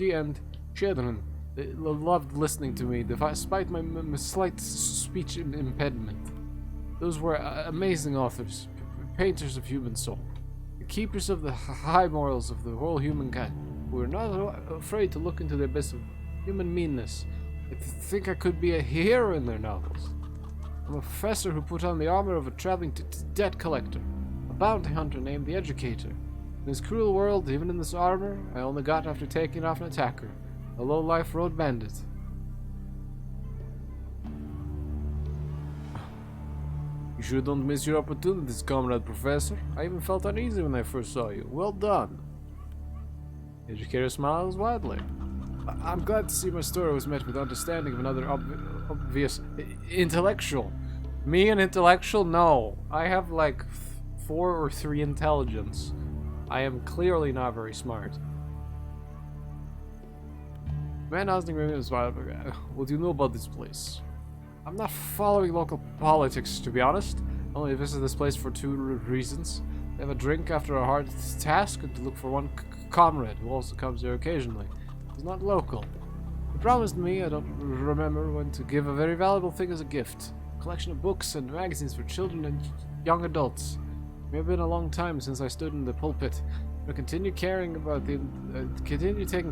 She and children. They loved listening to me, despite my slight speech impediment. Those were amazing authors, painters of human soul, the keepers of the high morals of the whole humankind, who were not afraid to look into the abyss of human meanness. I think I could be a hero in their novels. I'm a professor who put on the armor of a traveling debt collector, a bounty hunter named the Educator. In this cruel world, even in this armor, I only got after taking off an attacker, a low-life road bandit. You sure don't miss your opportunities, comrade professor. I even felt uneasy when I first saw you. Well done. The Educator smiles widely. I'm glad to see my story was met with understanding of another obvious intellectual. Me an intellectual? No. I have like 4 or 3 intelligence. I am clearly not very smart. Man asking me what do you know about this place? I'm not following local politics, to be honest. I only visit this place for 2 reasons. To have a drink after a hard task, and to look for one comrade who also comes here occasionally. He's not local. He promised me, I don't remember when, to give a very valuable thing as a gift. A collection of books and magazines for children and young adults. It may have been a long time since I stood in the pulpit. But continue taking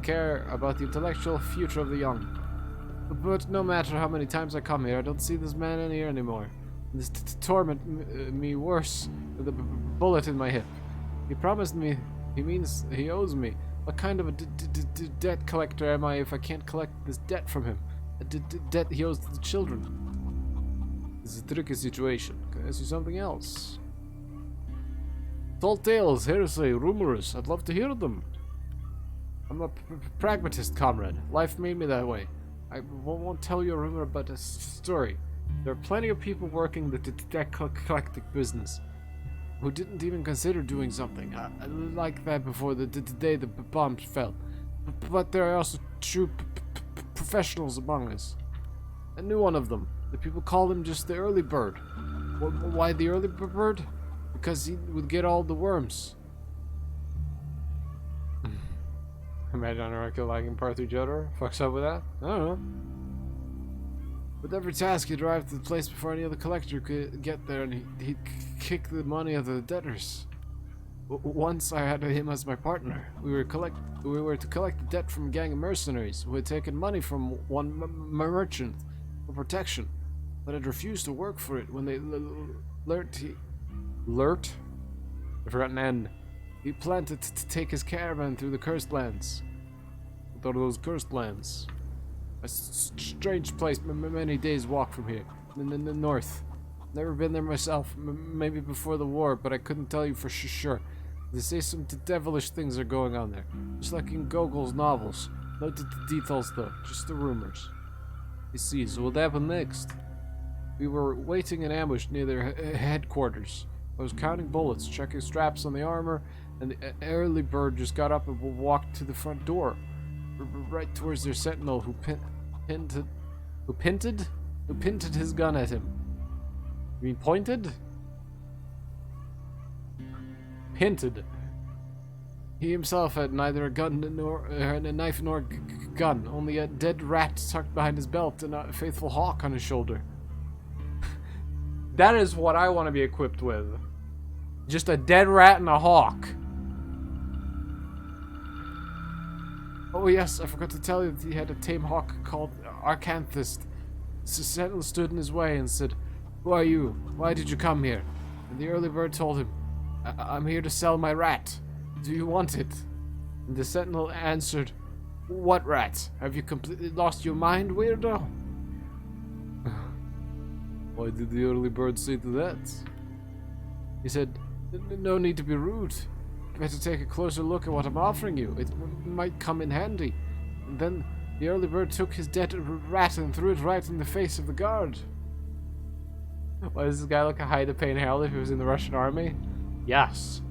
care about the intellectual future of the young. But no matter how many times I come here, I don't see this man in here anymore. This torment me worse than the bullet in my hip. He promised me, he means he owes me. What kind of a debt collector am I if I can't collect this debt from him? A debt he owes to the children. This is a tricky situation. Can I ask you something else? Tall tales, hearsay, rumors. I'd love to hear them. I'm a pragmatist, comrade. Life made me that way. I won't tell you a rumor, but a story. There are plenty of people working the debt collecting business who didn't even consider doing something like that before the day the bombs fell. But there are also true professionals among us. I knew one of them. The people called him just the early bird. Why the early bird? Because he would get all the worms. Imagine Anarcha liking part each other. Fucks up with that? I don't know. With every task, he'd arrive to the place before any other collector could get there, and he'd kick the money of the debtors. Once I had him as my partner. We were to collect the debt from a gang of mercenaries who had taken money from one merchant for protection, but had refused to work for it when they learnt. I forgot an N. He planned to take his caravan through the cursed lands. What are those cursed lands? A strange place, many days' walk from here, in the north. Never been there myself, maybe before the war, but I couldn't tell you for sure. They say some devilish things are going on there, just like in Gogol's novels. No details though, just the rumors. You see, so what happened next? We were waiting in ambush near their headquarters. I was counting bullets, checking straps on the armor, and the early bird just got up and walked to the front door, right towards their sentinel, who pinted his gun at him. You mean pointed? Pinted. He himself had neither a gun nor a knife nor gun, only a dead rat tucked behind his belt and a faithful hawk on his shoulder. That is what I want to be equipped with. Just a dead rat and a hawk. Oh yes, I forgot to tell you that he had a tame hawk called Arcanthus. The sentinel stood in his way and said, "Who are you? Why did you come here?" And the early bird told him, I'm here to sell my rat. Do you want it?" And the sentinel answered, "What rat? Have you completely lost your mind, weirdo?" Why did the early bird say to that? He said, "No need to be rude. Better take a closer look at what I'm offering you. It might come in handy." And then the early bird took his dead rat and threw it right in the face of the guard. Why does this guy look a Haida Payne Harold if he was in the Russian army? Yes.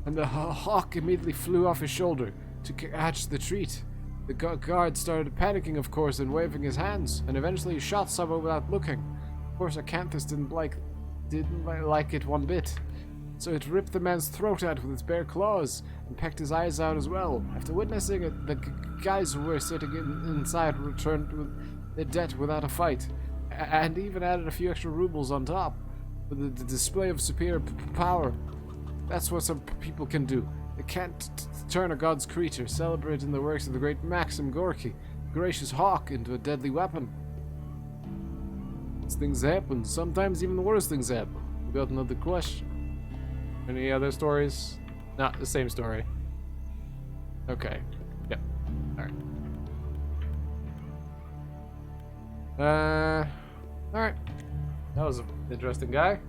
And the hawk immediately flew off his shoulder to catch the treat. The guard started panicking, of course, and waving his hands, and eventually he shot someone without looking. Of course, Acanthus didn't like it one bit. so it ripped the man's throat out with its bare claws and pecked his eyes out as well. After witnessing it, the guys who were sitting inside returned with their debt without a fight, and even added a few extra rubles on top for the display of superior power. That's what some people can do. They can't turn a god's creature, celebrating the works of the great Maxim Gorky, gracious hawk, into a deadly weapon. These things happen. Sometimes even the worst things happen. We got another question. Any other stories? No, the same story. Okay. Yep. Alright. Alright. That was an interesting guy.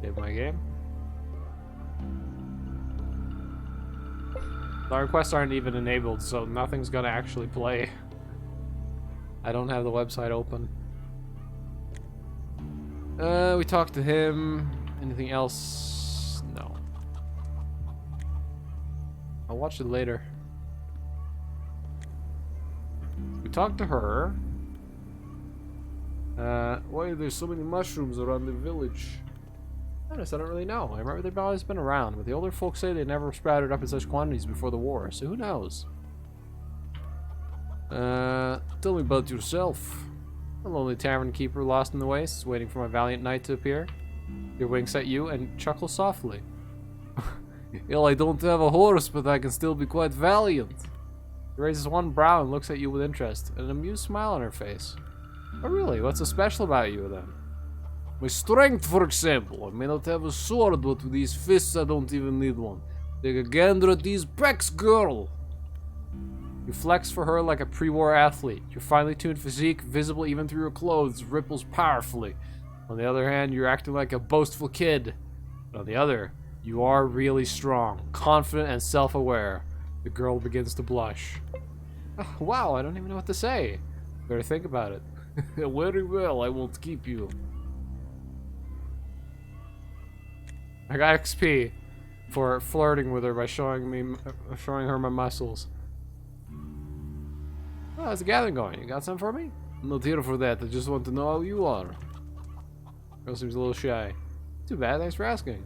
Save my game. The requests aren't even enabled, so nothing's gonna actually play. I don't have the website open. We talked to him. Anything else? No. I'll watch it later. We talked to her. Why are there so many mushrooms around the village? Honest, I don't really know. I remember they've always been around, but the older folks say they never sprouted up in such quantities before the war, so who knows? Tell me about yourself. A lonely tavern keeper lost in the wastes, waiting for my valiant knight to appear. He winks at you and chuckles softly. Well, I don't have a horse, but I can still be quite valiant. He raises one brow and looks at you with interest, an amused smile on her face. Oh really? What's so special about you then? My strength, for example. I may not have a sword, but with these fists I don't even need one. Take a gander at these pecs, girl! You flex for her like a pre-war athlete. Your finely tuned physique, visible even through your clothes, ripples powerfully. On the other hand, you're acting like a boastful kid. But on the other, you are really strong, confident, and self-aware. The girl begins to blush. Oh, wow, I don't even know what to say. Better think about it. Very well, I won't keep you. I got XP for flirting with her by showing her my muscles. Oh, how's the gathering going? You got some for me? I'm not here for that. I just want to know how you are. Girl seems a little shy. Too bad. Thanks for asking.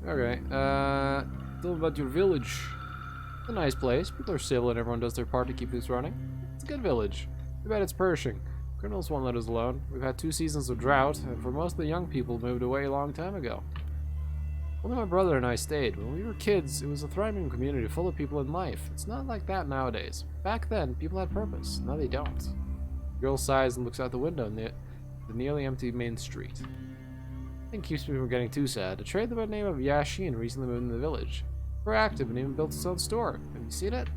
Okay. Tell me about your village. It's a nice place. People are civil and everyone does their part to keep this running. It's a good village. Too bad it's Pershing. Criminals won't let us alone. We've had 2 seasons of drought, and for most of the young people moved away a long time ago. Only my brother and I stayed. When we were kids, it was a thriving community full of people in life. It's not like that nowadays. Back then, people had purpose. Now they don't. The girl sighs and looks out the window in the nearly empty main street. I think keeps me from getting too sad. A trader by the name of Yashin recently moved into the village. Proactive and even built his own store. Have you seen it?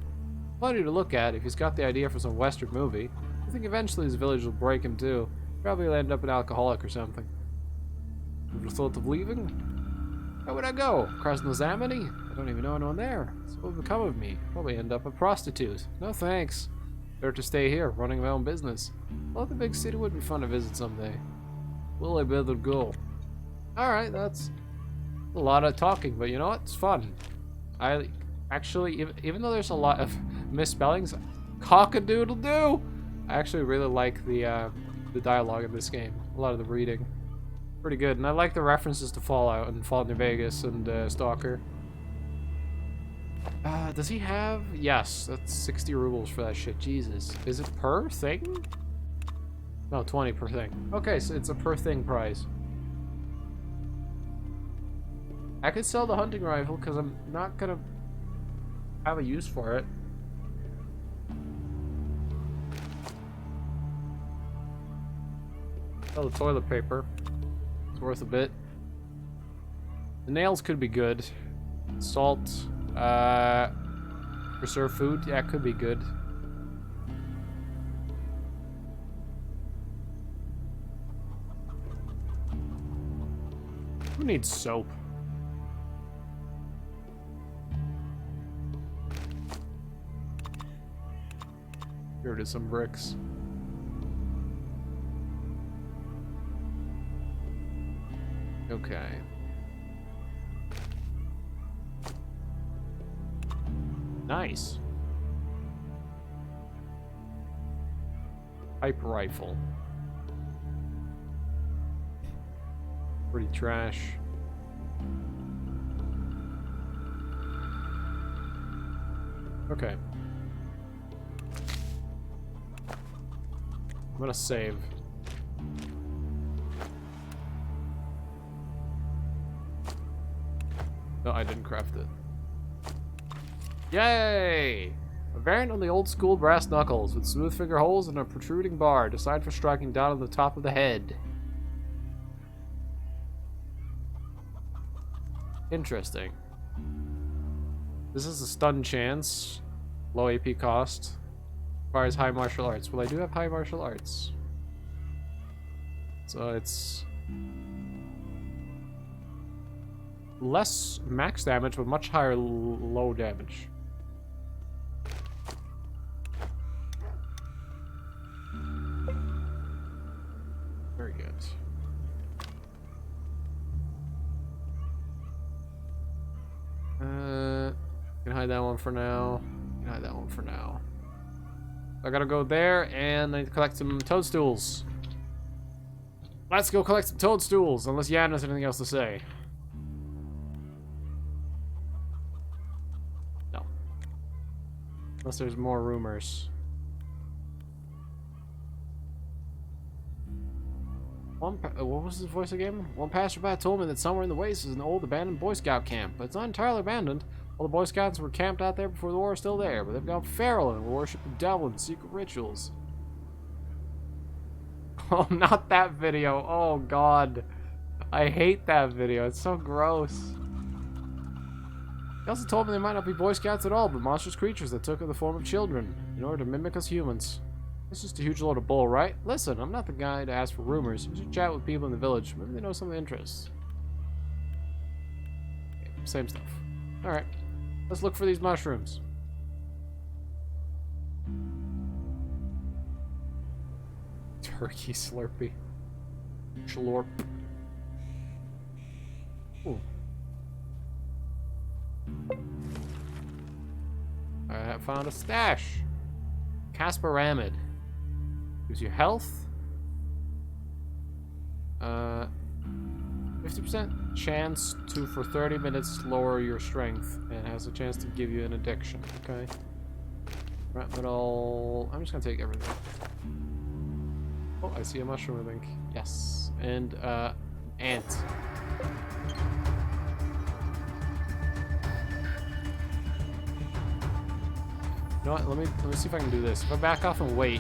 Funny to look at if he's got the idea for some Western movie. I think eventually his village will break him too. Probably he'll end up an alcoholic or something. Ever thought of leaving? Where would I go? Across Nozamity? I don't even know anyone there. So what would become of me? Probably end up a prostitute. No thanks. Better to stay here, running my own business. Well, the big city would be fun to visit someday. Well, I better go. Alright, that's a lot of talking, but you know what? It's fun. I actually, even though there's a lot of misspellings, cock-a-doodle-doo! I actually really like the dialogue in this game. A lot of the reading. Pretty good, and I like the references to Fallout and Fallout New Vegas and Stalker. Does he have? Yes, that's 60 rubles for that shit. Jesus. Is it per thing? No, 20 per thing. Okay, so it's a per thing price. I could sell the hunting rifle because I'm not gonna have a use for it. Sell the toilet paper. It's worth a bit. The nails could be good. Salt. Preserved food. Yeah, it could be good. Who needs soap? Here it is, some bricks. Okay. Nice. Pipe rifle. Pretty trash. Okay. I'm gonna save. No, I didn't craft it. Yay! A variant on the old school brass knuckles with smooth finger holes and a protruding bar designed for striking down on the top of the head. Interesting. This is a stun chance. Low AP cost. Requires high martial arts. Well, I do have high martial arts. So it's less max damage, but much higher low damage. Very good. Can hide that one for now. Can hide that one for now. I gotta go there and I need to collect some toadstools. Let's go collect some toadstools, unless Yan has anything else to say. No. Unless there's more rumors. What was his voice again? One passerby told me that somewhere in the wastes is an old abandoned Boy Scout camp, but it's not entirely abandoned. All the Boy Scouts were camped out there before the war are still there, but they've gone feral and worship the devil in secret rituals. Oh, not that video. Oh, God. I hate that video. It's so gross. He also told me they might not be Boy Scouts at all, but monstrous creatures that took the form of children in order to mimic us humans. It's just a huge load of bull, right? Listen, I'm not the guy to ask for rumors. You should chat with people in the village. Maybe they know some of the interests. Okay, same stuff. Alright. Let's look for these mushrooms. Turkey Slurpee. Schlorp. Ooh. I found a stash. Casperamide. Gives you health. 50% chance to, for 30 minutes, lower your strength. And has a chance to give you an addiction. Okay. Rat metal. I'm just gonna take everything. Oh, I see a mushroom, I think. Yes. And, ant. You know what? Let me see if I can do this. If I back off and wait.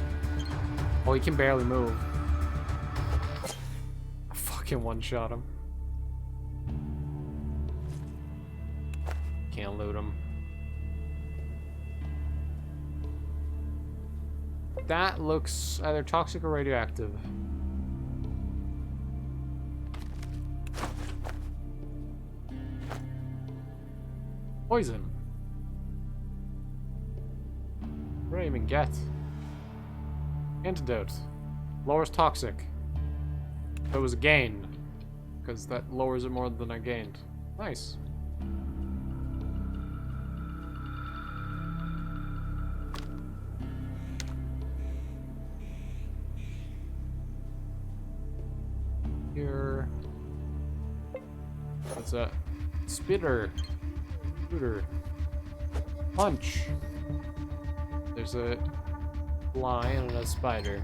Oh, he can barely move. I fucking one-shot him. Can't loot him. That looks either toxic or radioactive. Poison. What did I even get? Antidote. Lowers toxic. That was a gain. Because that lowers it more than I gained. Nice. Here. What's that? Spitter. Shooter. Punch. There's a fly and a spider.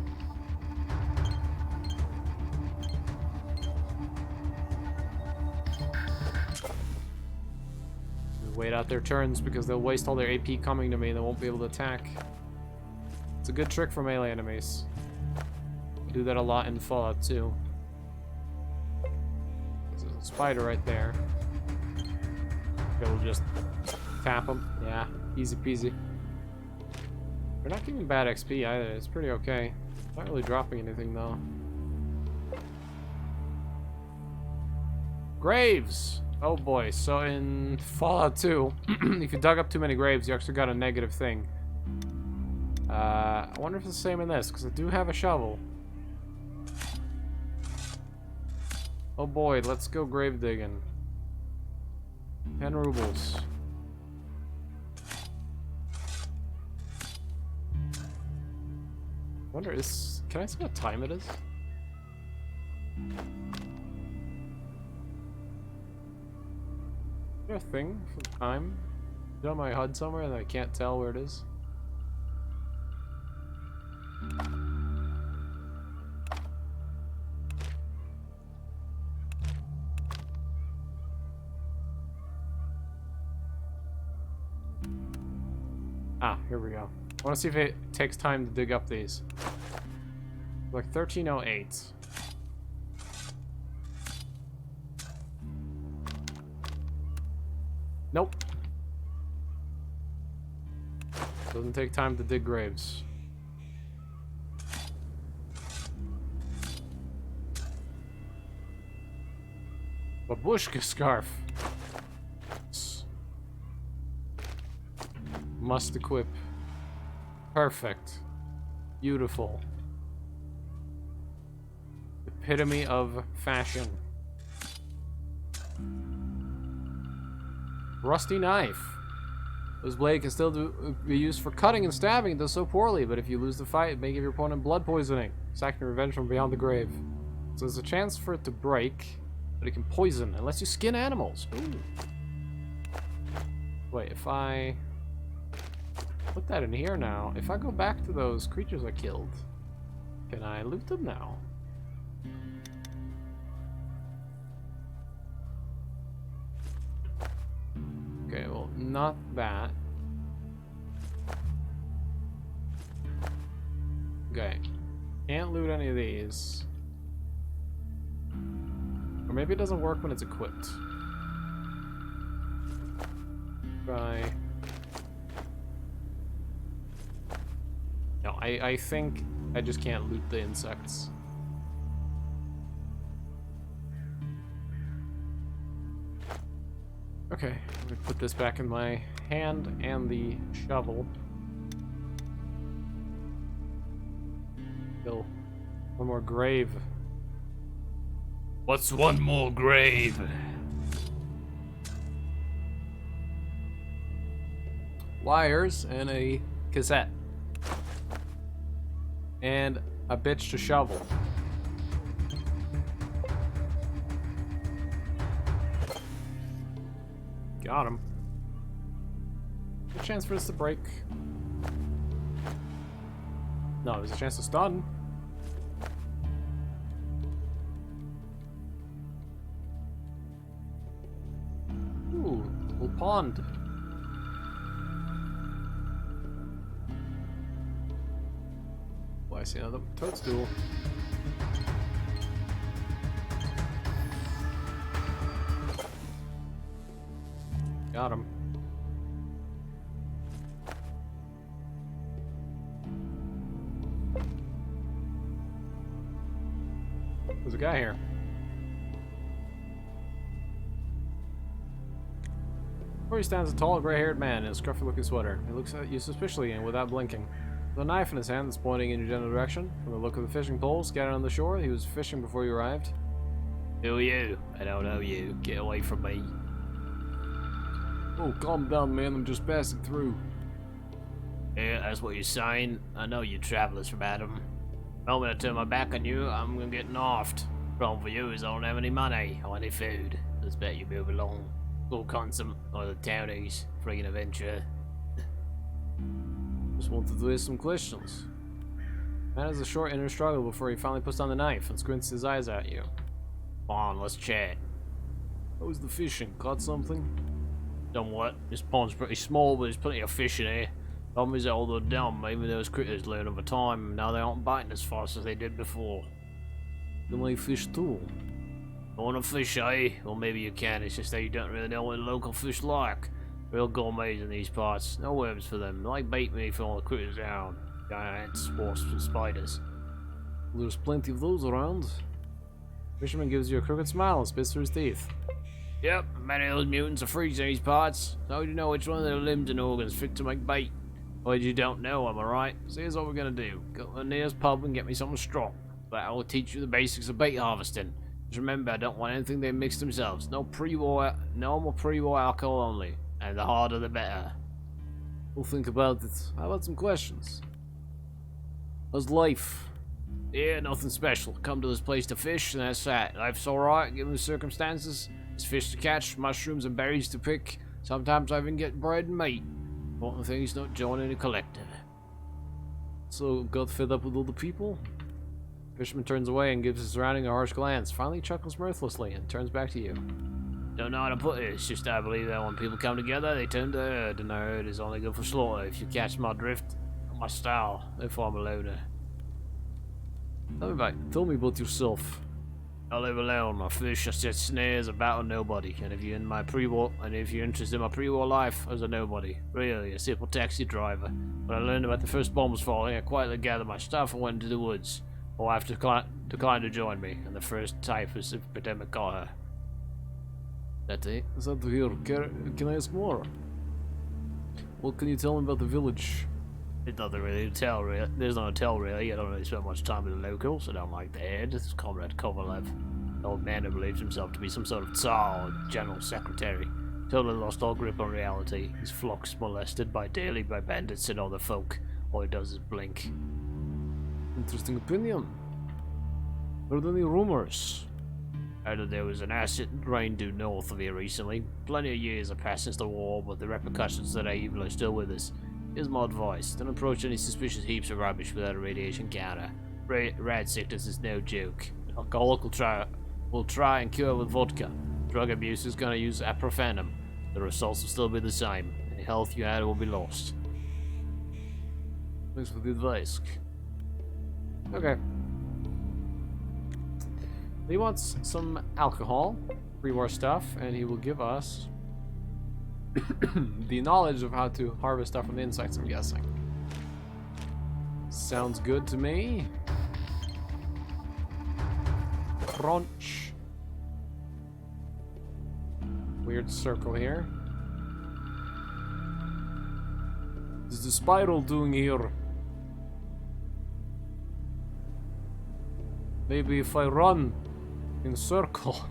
Wait out their turns because they'll waste all their AP coming to me and they won't be able to attack. It's a good trick for melee enemies. I do that a lot in Fallout 2. There's a spider right there. We'll just tap them. Yeah, easy peasy. They're not giving bad XP either. It's pretty okay. Not really dropping anything though. Graves! Oh boy, so in Fallout 2, if you dug up too many graves, you actually got a negative thing. I wonder if it's the same in this, because I do have a shovel. Oh boy, let's go grave digging. 10 rubles. Wonder can I see what time it is? there a thing for time? Is it on my HUD somewhere that I can't tell where it is? Ah, here we go. I want to see if it takes time to dig up these. Like 1308. Nope. Doesn't take time to dig graves. Babushka scarf. Must equip. Perfect. Beautiful. Epitome of fashion. Rusty knife. This blade can still be used for cutting and stabbing. It does so poorly, but if you lose the fight, it may give your opponent blood poisoning. Sacking revenge from beyond the grave. So there's a chance for it to break, but it can poison unless you skin animals. Ooh. Wait, if I put that in here now, if I go back to those creatures I killed, can I loot them now? Okay, well, not that. Okay. Can't loot any of these. Or maybe it doesn't work when it's equipped. Try. No, I think I just can't loot the insects. Okay, let me put this back in my hand and the shovel. Kill one more grave. What's one more grave? Wires and a cassette. And a bitch to shovel. Got him. A chance for this to break. No, there's a chance to stun. Ooh, little pond. Well, I see another toadstool. Got him. There's a guy here. Before you stands a tall, gray-haired man in a scruffy-looking sweater. He looks at you suspiciously and without blinking. With a knife in his hand that's pointing in your general direction. From the look of the fishing pole scattered on the shore, he was fishing before you arrived. Who are you? I don't know you. Get away from me. Oh, calm down, man. I'm just passing through. Yeah, that's what you're saying. I know you travelers from Adam. The moment I turn my back on you, I'm gonna get offed. Problem for you is I don't have any money or any food. Just bet you move along. Go Consum or the townies. Friggin' adventure. Just wanted to ask some questions. Man has a short inner struggle before he finally puts down the knife and squints his eyes at you. Come on, let's chat. How was the fishing? Caught something? Somewhat. This pond's pretty small, but there's plenty of fish in here. Problem is that all they're dumb, even those critters learn over time, now they aren't biting as fast as they did before. You like fish too? You wanna fish, eh? Well, maybe you can, it's just that you don't really know what the local fish like. Real gourmets in these parts, no worms for them. They like bait me for all the critters down. Giants, wasps, and spiders. Well, there's plenty of those around. Fisherman gives you a crooked smile and spits through his teeth. Yep, many of those mutants are freaks in these parts. How do you know which one of their limbs and organs fit to make bait? Well, you don't know, am I right? So here's what we're gonna do. Go to the nearest pub and get me something strong. That will teach you the basics of bait harvesting. Just remember, I don't want anything they mix themselves. No pre-war, normal pre-war alcohol only. And the harder the better. We'll think about it. How about some questions? How's life? Yeah, nothing special. Come to this place to fish, and that's that. Life's alright, given the circumstances. There's fish to catch, mushrooms and berries to pick. Sometimes I even get bread and meat. Important thing is not joining a collective. So, got fed up with all the people? Fisherman turns away and gives his surrounding a harsh glance, finally chuckles mirthlessly, and turns back to you. Don't know how to put it, it's just I believe that when people come together, they turn to herd, and the herd is only good for slaughter, if you catch my drift. Not my style, therefore I'm a loner. Tell me about yourself. I live alone, I fish, I set snares, I battle nobody, and if you're interested in my pre-war life, I was a nobody. Really, a simple taxi driver. When I learned about the first bombs falling, I quietly gathered my stuff and went into the woods. My wife declined to join me, and the first typhus epidemic got her. Sad to hear. Can I ask more? What can you tell me about the village? There's nothing really to tell, really. There's no tell, really. I don't really spend much time with the locals. I don't like the head. It's Comrade Kovalev. The old man who believes himself to be some sort of Tsar or general secretary. Totally lost all grip on reality. His flock's molested daily by bandits and other folk. All he does is blink. Interesting opinion. Heard any rumors? I heard there was an acid rain due north of here recently. Plenty of years have passed since the war, but the repercussions of that evil are still with us. Here's my advice. Don't approach any suspicious heaps of rubbish without a radiation counter. Rad sickness is no joke. Alcoholic will try and cure with vodka. Drug abuse is gonna use aprofenum. The results will still be the same. Any health you had will be lost. Thanks for the advice. Okay. He wants some alcohol, pre-war stuff, and he will give us the knowledge of how to harvest stuff from the insects, I'm guessing. Sounds good to me. Crunch. Weird circle here. What's the spiral doing here? Maybe if I run in circle.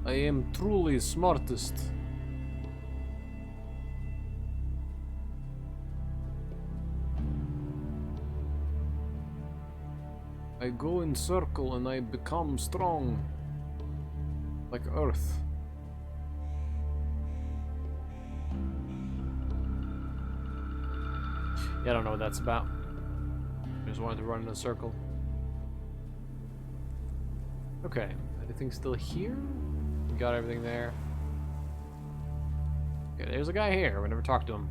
I am truly smartest. I go in circle and I become strong. Like Earth. Yeah, I don't know what that's about. I just wanted to run in a circle. Okay, anything still here? We got everything there. Okay, there's a guy here. We never talked to him.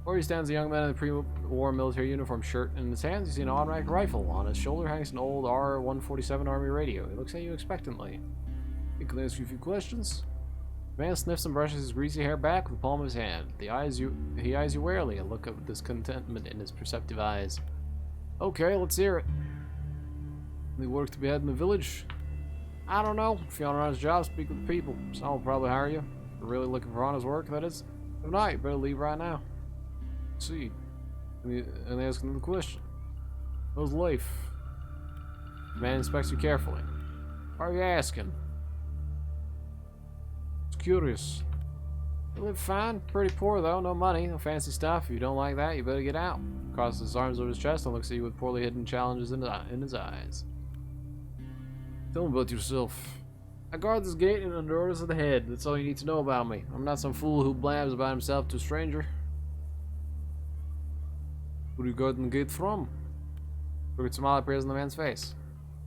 Where he stands a young man in a pre-war military uniform shirt. In his hands, you see an automatic rifle. On his shoulder hangs an old R-147 Army radio. He looks at you expectantly. He can ask you a few questions. The man sniffs and brushes his greasy hair back with the palm of his hand. He eyes you warily, a look of discontentment in his perceptive eyes. Okay, let's hear it. Any work to be had in the village? I don't know. If you want an honest job, speak with the people. Someone will probably hire you. If you're really looking for honest work, that is. If not, you better leave right now. Let's see. And ask another question. How's life? The man inspects you carefully. Why are you asking? Curious. You live fine, pretty poor though, no money, no fancy stuff. If you don't like that, you better get out. Crosses his arms over his chest and looks at you with poorly hidden challenges in his eyes. Tell me about yourself. I guard this gate and under orders of the head. That's all you need to know about me. I'm not some fool who blabs about himself to a stranger. Who are you guarding the gate from? Crooked smile appears on the man's face.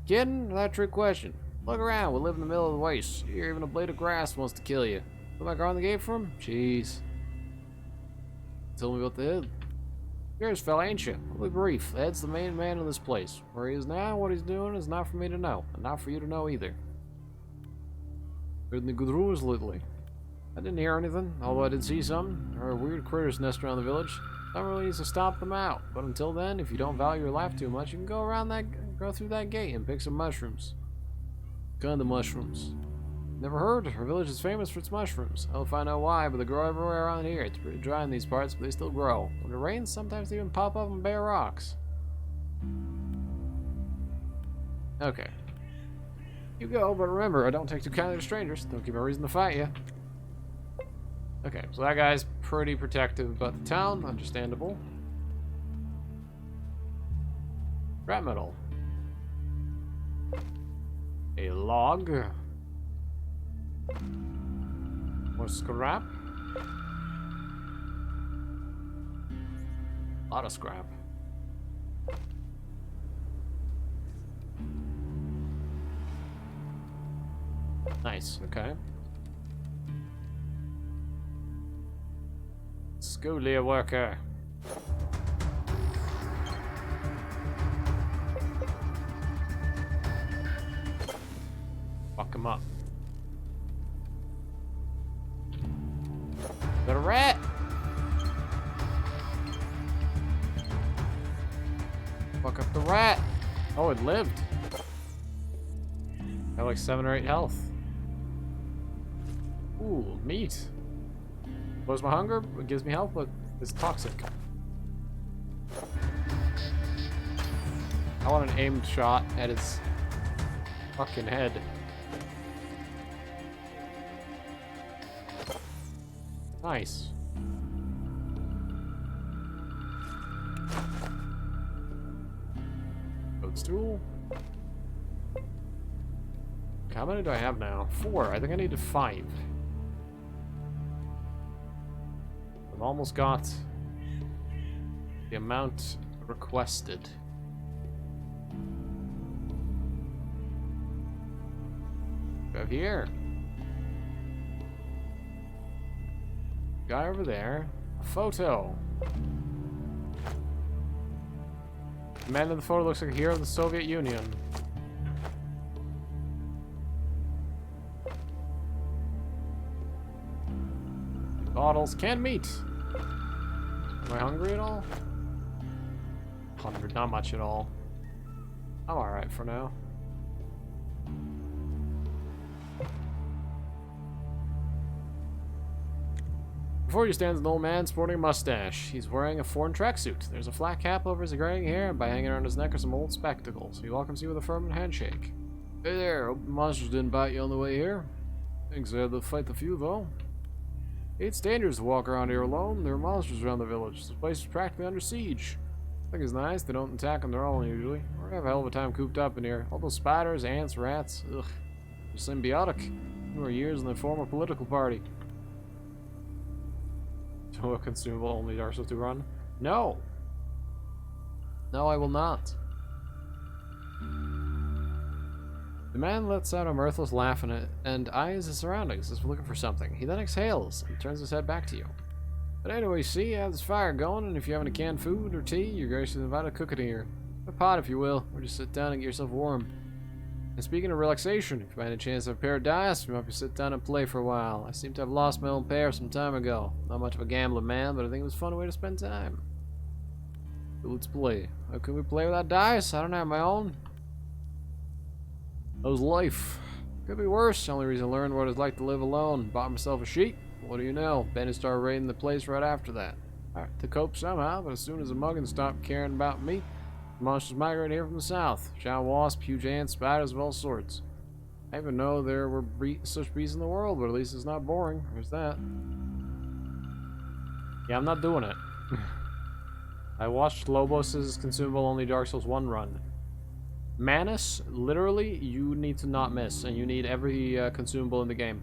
Kidding? That's a trick question. Look around, we live in the middle of the waste. Here, even a blade of grass wants to kill you. Who am I guarding the gate from? Jeez. Tell me about the head. Yours, fella, ain't you? I'll be brief. The head's the main man in this place. Where he is now and what he's doing is not for me to know, and not for you to know either. Heard any good rumors lately? I didn't hear anything, although I did see some. There are weird critters nesting around the village. Someone really needs to stomp them out. But until then, if you don't value your life too much, you can go through that gate and pick some mushrooms. Kind of mushrooms. Never heard. Our village is famous for its mushrooms. I don't find out why, but they grow everywhere around here. It's pretty dry in these parts, but they still grow. When it rains, sometimes they even pop up on bare rocks. Okay. You go, but remember, I don't take too kindly to strangers. Don't give me a reason to fight you. Okay, so that guy's pretty protective about the town. Understandable. Scrap metal. A log. More scrap. A lot of scrap. Nice, okay. Schoolia worker. Fuck him up. Got a rat! Fuck up the rat! Oh, it lived. Got like 7 or 8 health. Ooh, meat. Blows my hunger, it gives me health, but it's toxic. I want an aimed shot at its fucking head. Nice. Toadstool. How many do I have now? 4. I think I need 5. I've almost got the amount requested. Go here. Guy over there. A photo. The man in the photo looks like a hero of the Soviet Union. Bottles. Canned meat. Am I hungry at all? 100. Not much at all. I'm alright for now. Before you stands an old man sporting a mustache. He's wearing a foreign tracksuit. There's a flat cap over his graying hair, and by hanging around his neck are some old spectacles. He welcomes you with a firm handshake. Hey there, hope the monsters didn't bite you on the way here. Thanks, I had to fight the few, though. It's dangerous to walk around here alone. There are monsters around the village. This place is practically under siege. I think it's nice. They don't attack on their own, usually. We have a hell of a time cooped up in here. All those spiders, ants, rats. Ugh. They're symbiotic. More years in the former political party. So a consumable only Dark Souls 2 run? No! No, I will not. The man lets out a mirthless laugh and eyes his surroundings as if looking for something. He then exhales and turns his head back to you. But anyway, see, you have this fire going, and if you have any canned food or tea, you're graciously invited to cook it here. A pot, if you will, or just sit down and get yourself warm. And speaking of relaxation, if you find a chance to have a pair of dice, you might be sit down and play for a while. I seem to have lost my own pair some time ago. Not much of a gambling man, but I think it was a fun way to spend time. So let's play. How can we play without dice? I don't have my own. How's life? Could be worse. The only reason I learned what it's like to live alone. Bought myself a sheep. What do you know? Benny started raiding the place right after that. Alright, to cope somehow, but as soon as the muggins stopped caring about me, the monsters migrated here from the south. Giant wasps, huge ants, spiders of all sorts. I even know there were such beasts in the world, but at least it's not boring. There's that. Yeah, I'm not doing it. I watched Lobos' consumable only Dark Souls 1 run. Manus, literally, you need to not miss, and you need every consumable in the game.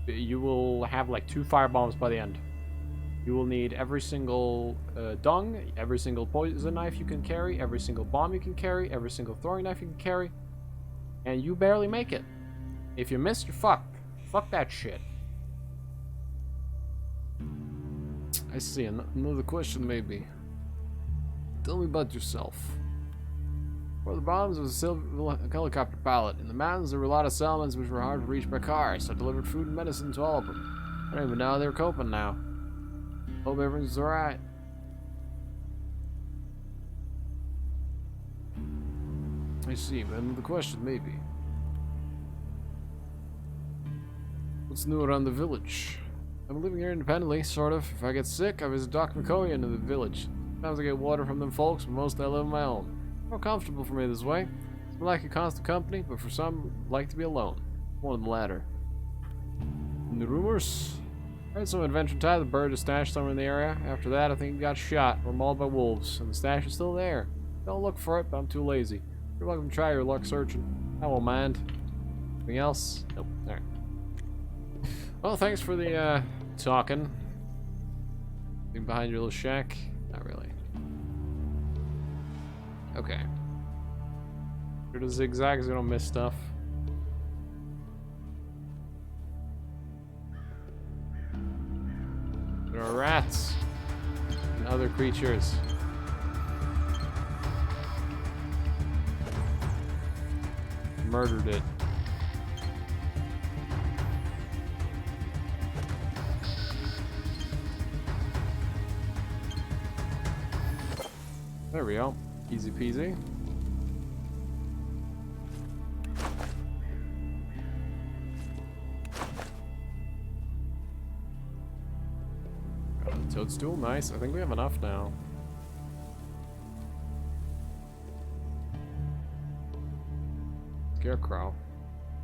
You will have like 2 firebombs by the end. You will need every single dung, every single poison knife you can carry, every single bomb you can carry, every single throwing knife you can carry, and you barely make it. If you miss, you're fucked. Fuck that shit. I see, another question maybe. Tell me about yourself. Before the bombs was a silver helicopter pilot. In the mountains there were a lot of settlements which were hard to reach by car, so I delivered food and medicine to all of them. I don't even know how they were coping now. Hope everything's alright. I see, but another question maybe. What's new around the village? I'm living here independently, sort of. If I get sick, I visit Dr. McCoy in the village. Sometimes I get water from them folks, but most I live on my own. More comfortable for me this way. Some like a constant company, but for some, like to be alone. One of the latter. And the rumors? Alright, so Adventure Time, the bird is stashed somewhere in the area. After that, I think he got shot or mauled by wolves, and the stash is still there. Don't look for it, but I'm too lazy. You're welcome to try your luck searching. I won't mind. Anything else? Nope. Alright. Well, thanks for the, talking. Being behind your little shack? Not really. Okay. Sure the zigzags gonna miss stuff. There are rats and other creatures. Murdered it. There we go. Easy peasy. Got a toadstool, nice. I think we have enough now. Scarecrow.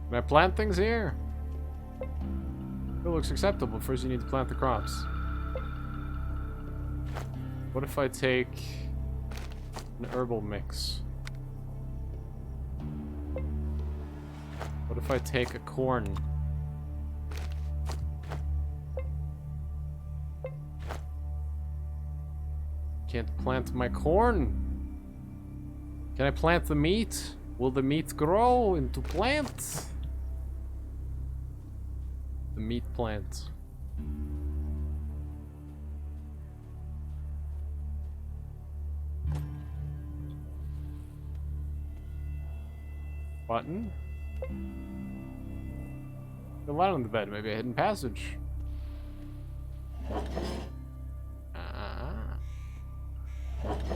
Can I plant things here? It looks acceptable. First you need to plant the crops. What if I take an herbal mix? What if I take a corn? Can't plant my corn. Can I plant the meat? Will the meat grow into plants? The meat plant. Button. The light on the bed, maybe a hidden passage.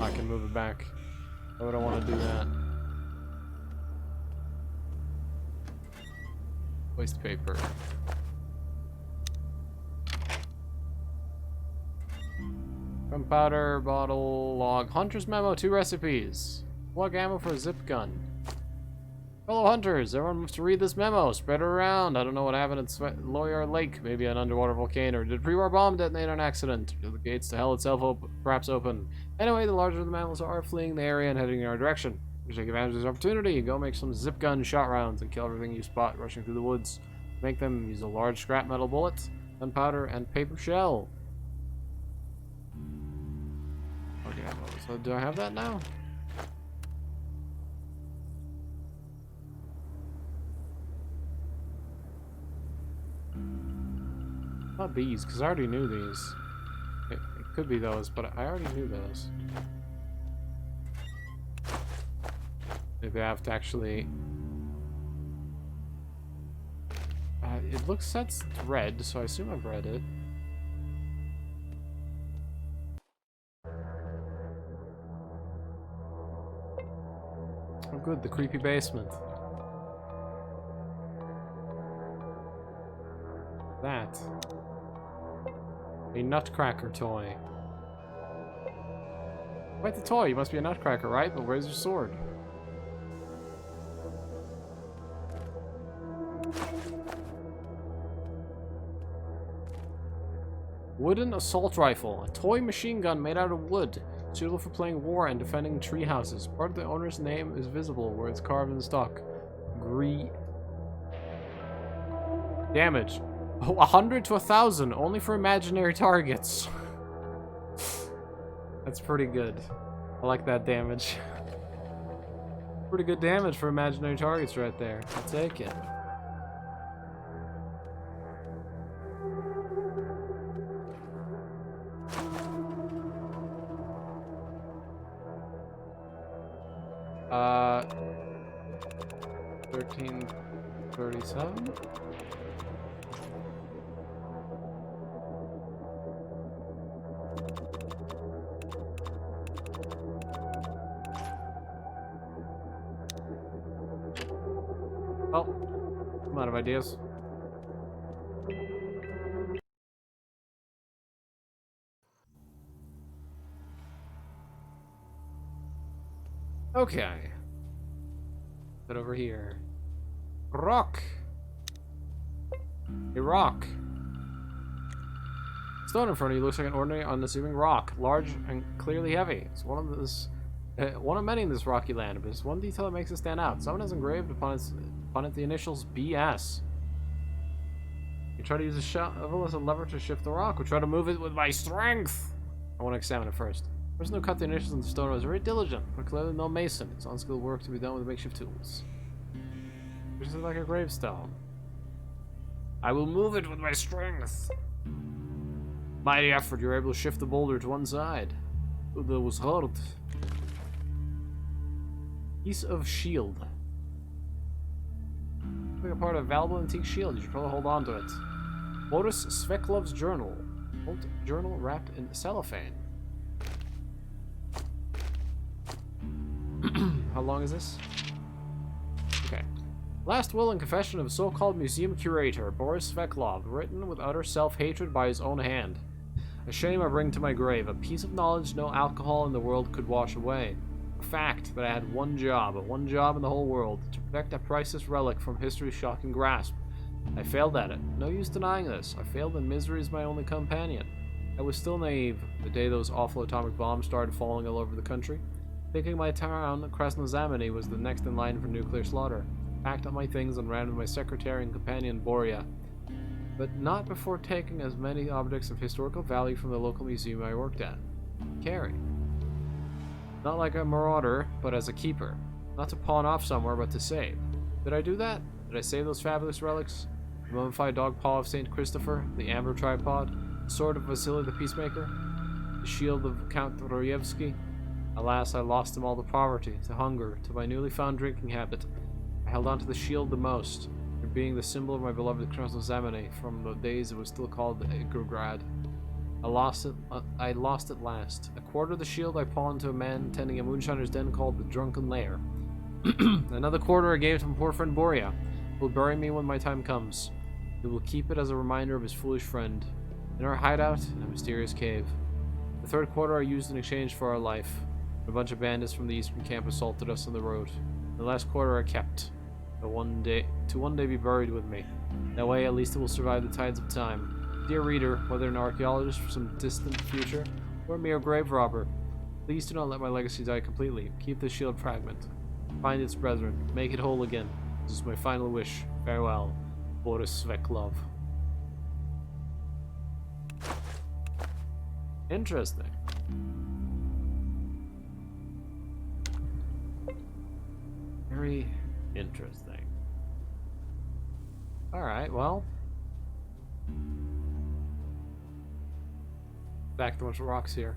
I can move it back. Why would I want to do that? Waste paper. Gunpowder, bottle, log. Hunter's memo, 2 recipes. Plug ammo for a zip gun. Fellow hunters, everyone must read this memo. Spread it around. I don't know what happened at Lawyer Lake. Maybe an underwater volcano. Or did a pre-war bomb detonate on accident? Did the gates to hell itself perhaps open? Anyway, the larger the mammals are fleeing the area and heading in our direction. We should take advantage of this opportunity. Go make some zip gun shot rounds and kill everything you spot rushing through the woods. Make them use a large scrap metal bullet, gunpowder, and paper shell. Okay, so do I have that now? Not these, because I already knew these. It could be those, but I already knew those. Maybe I have to actually... it looks that's red, so I assume I've read it. Oh good, the creepy basement. That. A nutcracker toy. Quite the toy, you must be a nutcracker, right? But where's your sword? Wooden assault rifle. A toy machine gun made out of wood. Suitable for playing war and defending tree houses. Part of the owner's name is visible where it's carved in the stock. Damage. Oh, 100 to 1,000, only for imaginary targets. That's pretty good. I like that damage. Pretty good damage for imaginary targets right there. I'll take it. Uh, 1337? Oh, I'm out of ideas. Okay. Put over here. Rock. A rock. stone in front of you looks like an ordinary, unassuming rock, large and clearly heavy. It's one of many in this rocky land, but there's one detail that makes it stand out. Someone has engraved upon it the initials BS. You try to use a shovel as a lever to shift the rock, or try to move it with my strength. I want to examine it first. The person who cut the initials in the stone was very diligent, but clearly no mason. It's unskilled work to be done with makeshift tools. This is like a gravestone. I will move it with my strength. Mighty effort, you're able to shift the boulder to one side. That was hard. Piece of shield. Like a part of a valuable antique shield. You should probably hold on to it. Boris Sveklov's journal. Old journal wrapped in cellophane. How long is this? Okay. Last will and confession of so-called museum curator Boris Sveklov, written with utter self-hatred by his own hand. A shame I bring to my grave, a piece of knowledge no alcohol in the world could wash away. A fact that I had one job in the whole world, to protect a priceless relic from history's shocking grasp. I failed at it. No use denying this. I failed and misery is my only companion. I was still naive the day those awful atomic bombs started falling all over the country, thinking my town, Krasnozameni, was the next in line for nuclear slaughter. Packed up my things and ran with my secretary and companion Boria, but not before taking as many objects of historical value from the local museum I worked at. Carry. Not like a marauder, but as a keeper. Not to pawn off somewhere, but to save. Did I do that? Did I save those fabulous relics? The mummified dog paw of St. Christopher, the amber tripod, the sword of Vasily the Peacemaker, the shield of Count Royevsky? Alas, I lost them all to poverty, to hunger, to my newly found drinking habit. I held on to the shield the most, it being the symbol of my beloved Krasnozameni from the days it was still called Grograd. I lost it last. A quarter of the shield I pawned to a man tending a moonshiner's den called the Drunken Lair. Another quarter I gave to my poor friend Boria, who will bury me when my time comes. He will keep it as a reminder of his foolish friend, in our hideout in a mysterious cave. The third quarter I used in exchange for our life. A bunch of bandits from the eastern camp assaulted us on the road. The last quarter I kept, to one day be buried with me. That way at least it will survive the tides of time. Dear reader, whether an archaeologist from some distant future, or a mere grave robber, please do not let my legacy die completely. Keep the shield fragment. Find its brethren. Make it whole again. This is my final wish. Farewell, Boris Sveklov. Interesting. Very interesting. Alright, well. Back to a bunch of rocks here.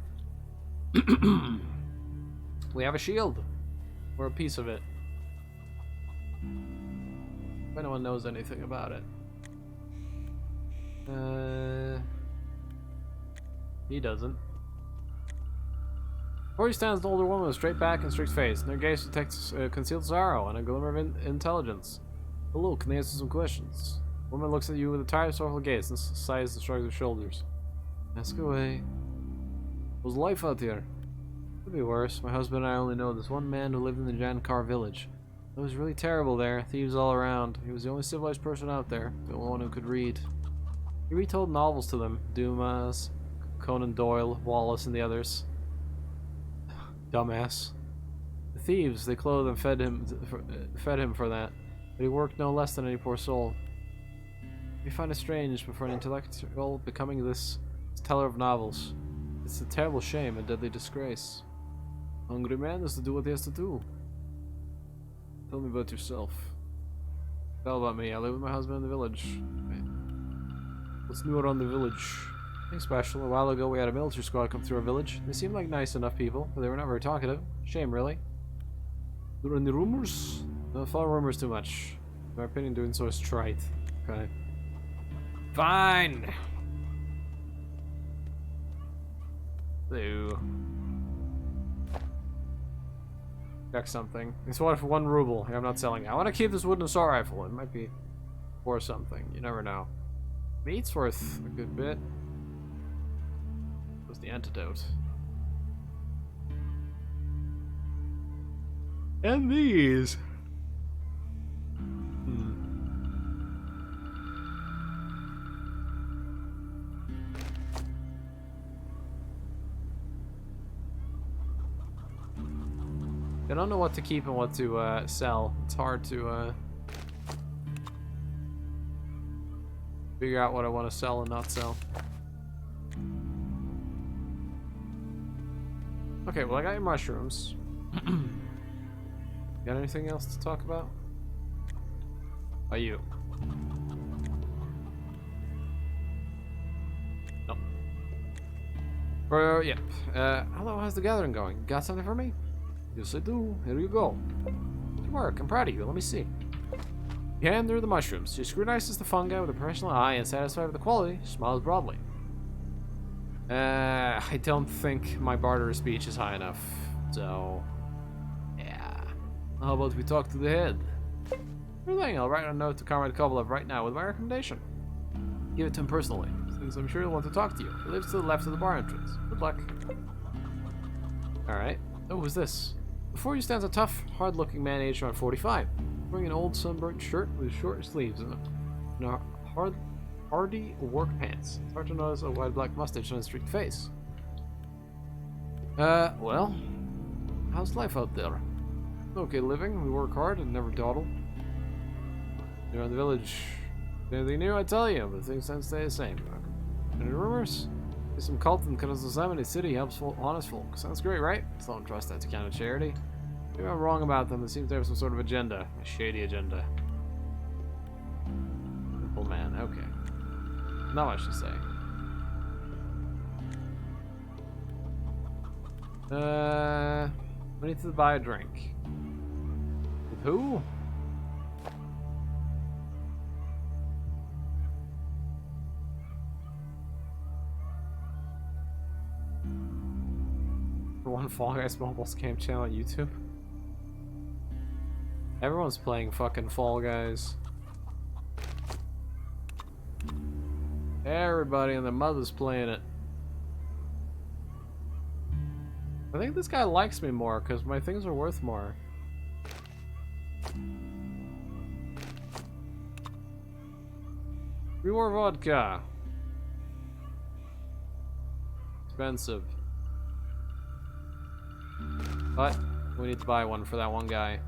We have a shield. Or a piece of it. If anyone knows anything about it. He doesn't. Before you stands an older woman with straight back and strict face, and her gaze detects concealed sorrow and a glimmer of intelligence. Hello, can I answer some questions? The woman looks at you with a tired, sorrowful gaze and sighs and shrugs her shoulders. Ask away. How's life out here? Could be worse. My husband and I only know this one man who lived in the Jankar village. It was really terrible there, thieves all around. He was the only civilized person out there, the only one who could read. He retold novels to them, Dumas, Conan Doyle, Wallace, and the others. Dumbass. The thieves, they clothed and fed him for that, but he worked no less than any poor soul. We find it strange, but for an intellectual becoming this teller of novels, it's a terrible shame, a deadly disgrace. A hungry man has to do what he has to do. Tell me about yourself. Tell about me. I live with my husband in the village. What's new around the village? Nothing special. A while ago we had a military squad come through our village. They seemed like nice enough people, but they were not very talkative. Shame, really. There any rumors? Don't follow rumors too much. In my opinion, doing so is trite. Okay. Fine! So... check something. It's what for 1 ruble. I'm not selling it. I want to keep this wooden assault rifle. It might be worth something. You never know. Meat's worth a good bit. What's the antidote? And these. don't know what to keep and what to sell. It's hard to figure out what I want to sell and not sell. Okay, well I got your mushrooms. Got anything else to talk about? Are you? No. Yep. Hello, how's the gathering going? Got something for me? Yes, I do. Here you go. Good work. I'm proud of you. Let me see. You hand her the mushrooms. She scrutinizes the fungi with a professional eye and, satisfied with the quality, smiles broadly. I don't think my barter speech is high enough. So, yeah. How about we talk to the head? Sure thing. I'll write a note to Comrade Kovalev right now with my recommendation. Give it to him personally, since I'm sure he'll want to talk to you. He lives to the left of the bar entrance. Good luck. Alright. Oh, who's this? Before you stands a tough, hard-looking man aged around 45, wearing an old sunburnt shirt with short sleeves and a hardy work pants. It's hard to notice a wide black mustache on his streaked face. Well, how's life out there? Okay living, we work hard and never dawdle. You're in the village. Anything new, I tell you, but things tend to stay the same. Any rumors? There's some cult in Yosemite City helps honest folk. Sounds great, right? Still don't trust that kind of charity. Maybe I'm wrong about them. It seems they have some sort of agenda. A shady agenda. Simple man, okay. Not much to say. We need to buy a drink. With who? For one Fall Guys mobile scam channel on YouTube. Everyone's playing fucking Fall Guys. Everybody and their mother's playing it. I think this guy likes me more because my things are worth more. Pre-war vodka. Expensive. But we need to buy one for that one guy.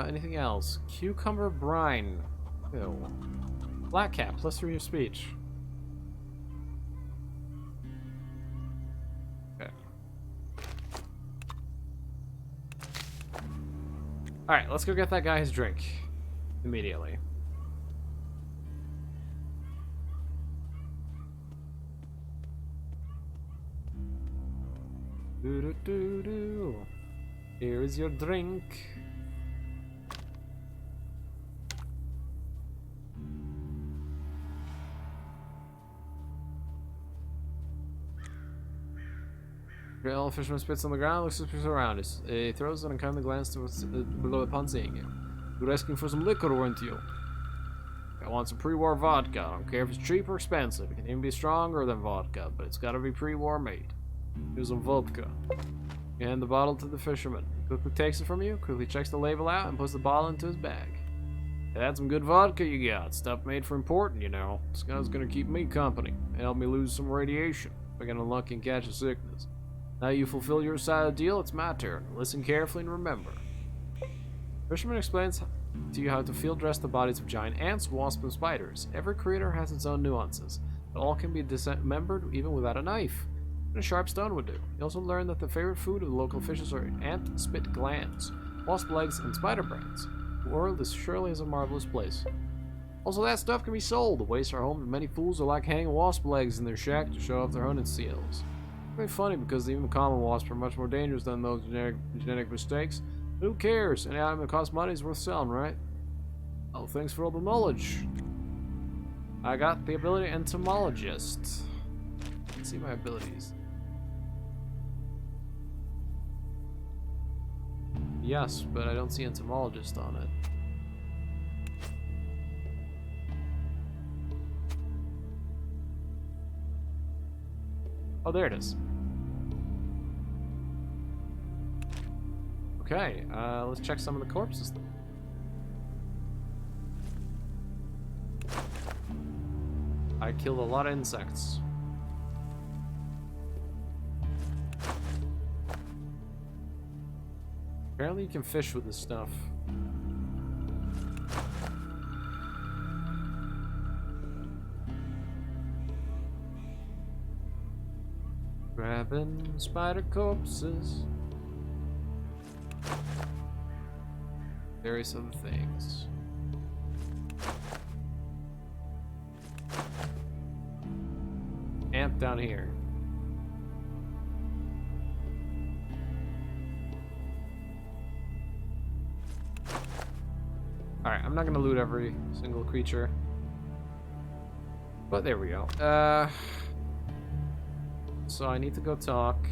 Anything else? Cucumber brine. Ew. Black cap, plus 3 your speech. Okay. Alright, let's go get that guy his drink. Immediately. Do. Here is your drink. The fisherman spits on the ground, looks suspicious around. He throws an unkindly glance to below upon seeing you. You were asking for some liquor, weren't you? I want some pre-war vodka. I don't care if it's cheap or expensive. It can even be stronger than vodka, but it's gotta be pre-war made. Here's some vodka. You hand the bottle to the fisherman. He quickly takes it from you, quickly checks the label out, and puts the bottle into his bag. Hey, that's some good vodka you got. Stuff made for importing, you know. This guy's gonna keep me company and help me lose some radiation if I get unlucky and catch a sickness. Now you fulfill your side of the deal, it's my turn. Listen carefully and remember. Fisherman explains to you how to field dress the bodies of giant ants, wasps, and spiders. Every creature has its own nuances, but all can be dismembered even without a knife. And a sharp stone would do. You also learn that the favorite food of the local fishes are ant spit glands, wasp legs, and spider brains. The world is surely is a marvelous place. Also, that stuff can be sold. The wastes are home to many fools who like hanging wasp legs in their shack to show off their hunting skills. Very funny because even common wasps are much more dangerous than those genetic mistakes. But who cares? Any item that costs money is worth selling, right? Oh, thanks for all the knowledge. I got the ability entomologist. Let's see my abilities. Yes, but I don't see entomologist on it. Oh, there it is. Okay, let's check some of the corpses. I killed a lot of insects. Apparently you can fish with this stuff. Grabbing spider corpses. Various other things. Amp down here. Alright, I'm not gonna loot every single creature. But there we go. So I need to go talk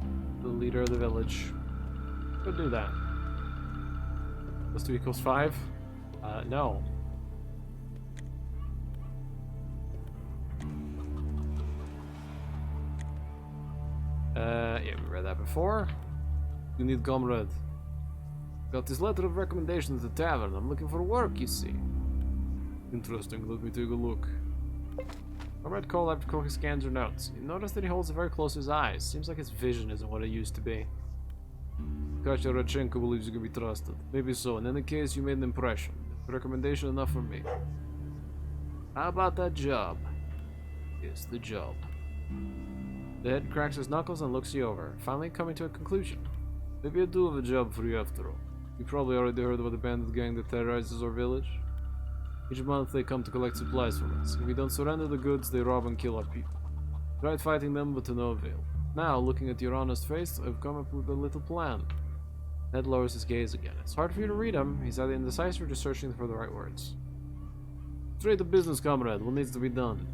to the leader of the village. Go do that. Plus 2 equals 5? No. Yeah, we read that before. You need comrade. Got this letter of recommendation at the tavern. I'm looking for work, you see. Interesting, let me take a look. Comrade called after Koki scans her notes. You notice that he holds it very close to his eyes. Seems like his vision isn't what it used to be. Katya Radchenko believes you can be trusted. Maybe so. In any case, you made an impression. Recommendation enough for me. How about that job? Yes, the job. The head cracks his knuckles and looks you over, finally coming to a conclusion. Maybe I do have a job for you after all. You probably already heard about the bandit gang that terrorizes our village. Each month they come to collect supplies from us. If we don't surrender the goods, they rob and kill our people. Tried fighting them, but to no avail. Now, looking at your honest face, I've come up with a little plan. Ned lowers his gaze again. It's hard for you to read him. He's either indecisive or just searching for the right words. Straight to business, comrade. What needs to be done?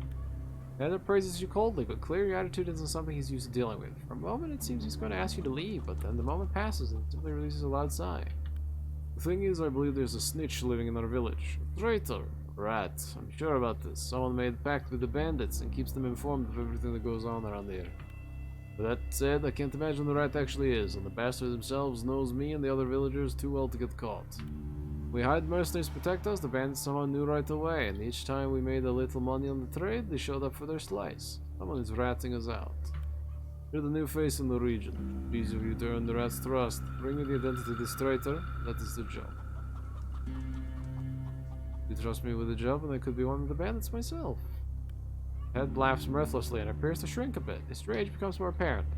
Ned praises you coldly, but clear your attitude isn't something he's used to dealing with. For a moment, it seems he's going to ask you to leave, but then the moment passes and simply releases a loud sigh. The thing is, I believe there's a snitch living in our village. A traitor. Rat. I'm sure about this. Someone made a pact with the bandits and keeps them informed of everything that goes on around here. But that said, I can't imagine the rat actually is, and the bastards themselves knows me and the other villagers too well to get caught. We hired mercenaries to protect us, the bandits somehow knew right away, and each time we made a little money on the trade, they showed up for their slice. Someone is ratting us out. You're the new face in the region. Please of you to earn the rat's trust. Bring me the identity of this traitor. That is the job. You trust me with the job, and I could be one of the bandits myself. Head laughs mirthlessly and appears to shrink a bit. His rage becomes more apparent.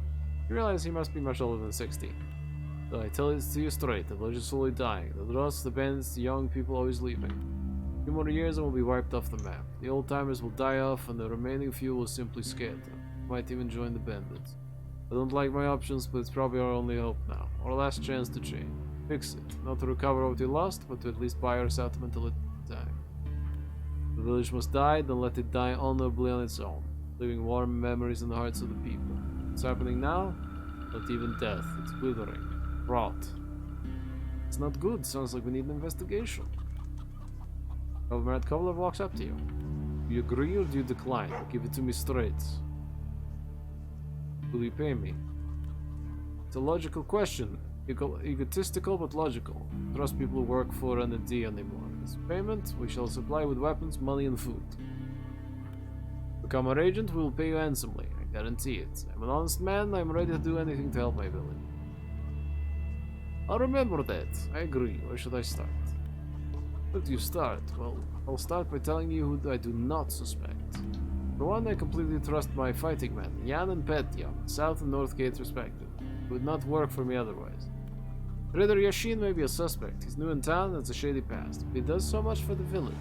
You realize he must be much older than 60. So I tell it to you straight, the village is slowly dying. The Dross, the bandits, the young people always leaving. A few more years and we'll be wiped off the map. The old-timers will die off and the remaining few will simply scatter. Might even join the bandits. I don't like my options, but it's probably our only hope now. Our last chance to change. Fix it. Not to recover what we lost, but to at least buy our settlement a little time. The village must die, then let it die honorably on its own, leaving warm memories in the hearts of the people. What's happening now? Not even death. It's withering. Rot. It's not good. Sounds like we need an investigation. Comrade Kovalev walks up to you. Do you agree or do you decline? Give it to me straight. Will you pay me? It's a logical question. Egotistical but logical. Trust people who work for ND anymore. As payment, we shall supply with weapons, money and food. Become our agent, we will pay you handsomely. I guarantee it. I'm an honest man, I'm ready to do anything to help my village. I'll remember that. I agree. Where should I start? Where do you start? Well, I'll start by telling you who I do not suspect. For one, I completely trust my fighting men, Jan and Petya, South and North Gates respectively. It would not work for me otherwise. Trader Yashin may be a suspect. He's new in town and has a shady past, but he does so much for the village.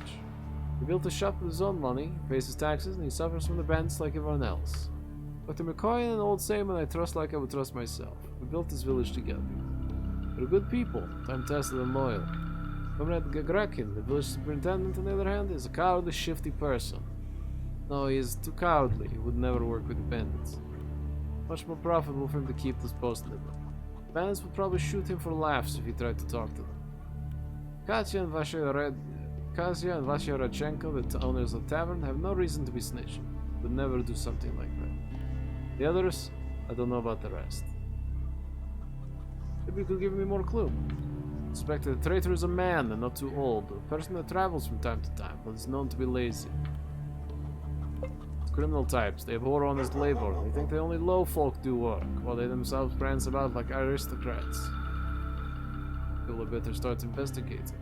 He built a shop with his own money, pays his taxes, and he suffers from the bandits like everyone else. Dr. McCoy and an old Seaman I trust like I would trust myself. We built this village together. They're good people, time-tested and loyal. Comrade Gagrakin, the village superintendent, on the other hand, is a cowardly, shifty person. No, he is too cowardly. He would never work with the bandits. Much more profitable for him to keep this post in the book. The bandits would probably shoot him for laughs if he tried to talk to them. Katya and Vasya Radchenko, the owners of the tavern, have no reason to be snitching. Would never do something like that. The others, I don't know about the rest. Maybe you could give me more clue. I suspect that the traitor is a man and not too old, a person that travels from time to time, but is known to be lazy. It's criminal types. They abhor honest labor. They think that only low folk do work, while they themselves prance about like aristocrats. Feel I better start investigating.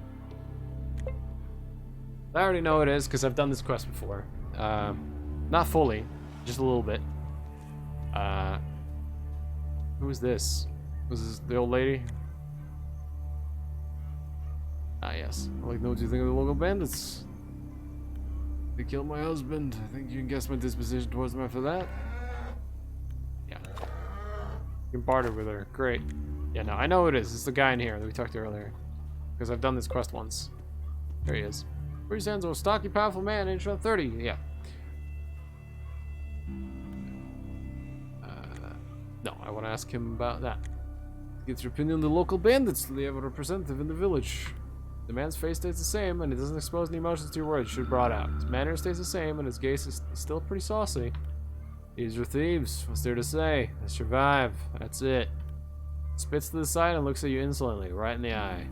I already know it is, because I've done this quest before. Not fully, just a little bit. Who's this? Was this the old lady? Ah, yes. I'd like to know what you think of the local bandits. They killed my husband. I think you can guess my disposition towards them after that. Yeah. You can barter with her. Great. Yeah, no, I know who it is. It's the guy in here that we talked to earlier. Because I've done this quest once. There he is. Pretty sounds of a stocky, powerful man, age around 30. Yeah. No, I want to ask him about that. Get your opinion on the local bandits. Do they have a representative in the village? The man's face stays the same, and it doesn't expose any emotions to your words. You should have brought out. His manner stays the same, and his gaze is still pretty saucy. These are thieves. What's there to say? They survive. That's it. Spits to the side and looks at you insolently, right in the eye.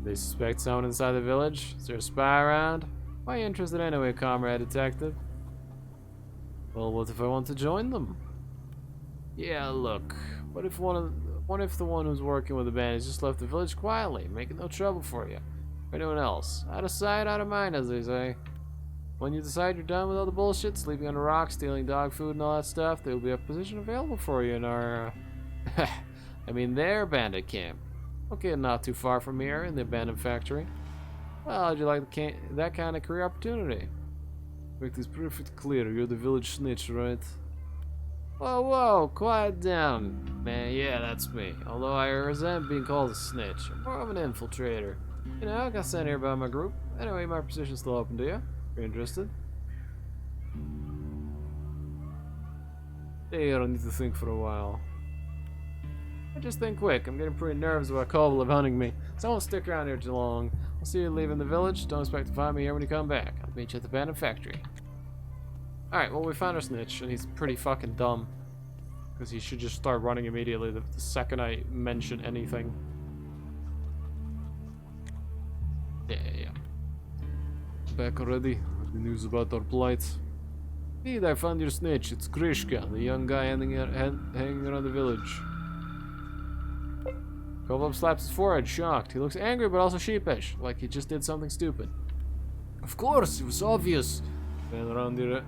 They suspect someone inside the village? Is there a spy around? Why are you interested anyway, comrade detective? Well, what if I want to join them? Yeah, look. What if the one who's working with the bandits just left the village quietly, making no trouble for you? Or anyone else? Out of sight, out of mind, as they say. When you decide you're done with all the bullshit, sleeping on a rock, stealing dog food and all that stuff, there will be a position available for you in our, I mean their bandit camp. Okay, not too far from here, in the abandoned factory. Well, how'd you like that kind of career opportunity? Make this perfect clear, you're the village snitch, right? Whoa, whoa, quiet down. Man, yeah, that's me. Although I resent being called a snitch. I'm more of an infiltrator. You know, I got sent here by my group. Anyway, my position's still open to you. If you're interested. Hey, I don't need to think for a while. I just think quick. I'm getting pretty nervous about Kovalev hunting me, so I won't stick around here too long. I'll see you leaving the village. Don't expect to find me here when you come back. I'll meet you at the abandoned factory. Alright, well, we found our snitch, and he's pretty fucking dumb. Because he should just start running immediately the second I mention anything. Yeah. Back already? The news about our plight. Indeed, I found your snitch. It's Grishka, the young guy hanging around the village. Kovalev slaps his forehead, shocked. He looks angry but also sheepish, like he just did something stupid. Of course, it was obvious. The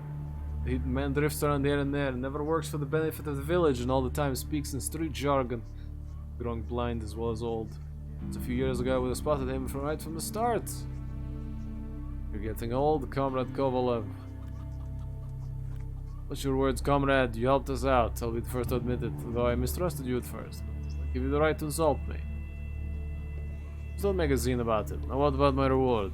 man drifts around here and there, never works for the benefit of the village, and all the time speaks in street jargon. Growing blind as well as old. It's a few years ago I would have spotted him right from the start. You're getting old, Comrade Kovalev. What's your words, comrade? You helped us out. I'll be the first to admit it, though I mistrusted you at first. I give you the right to insult me. Don't make a scene about it. Now what about my reward?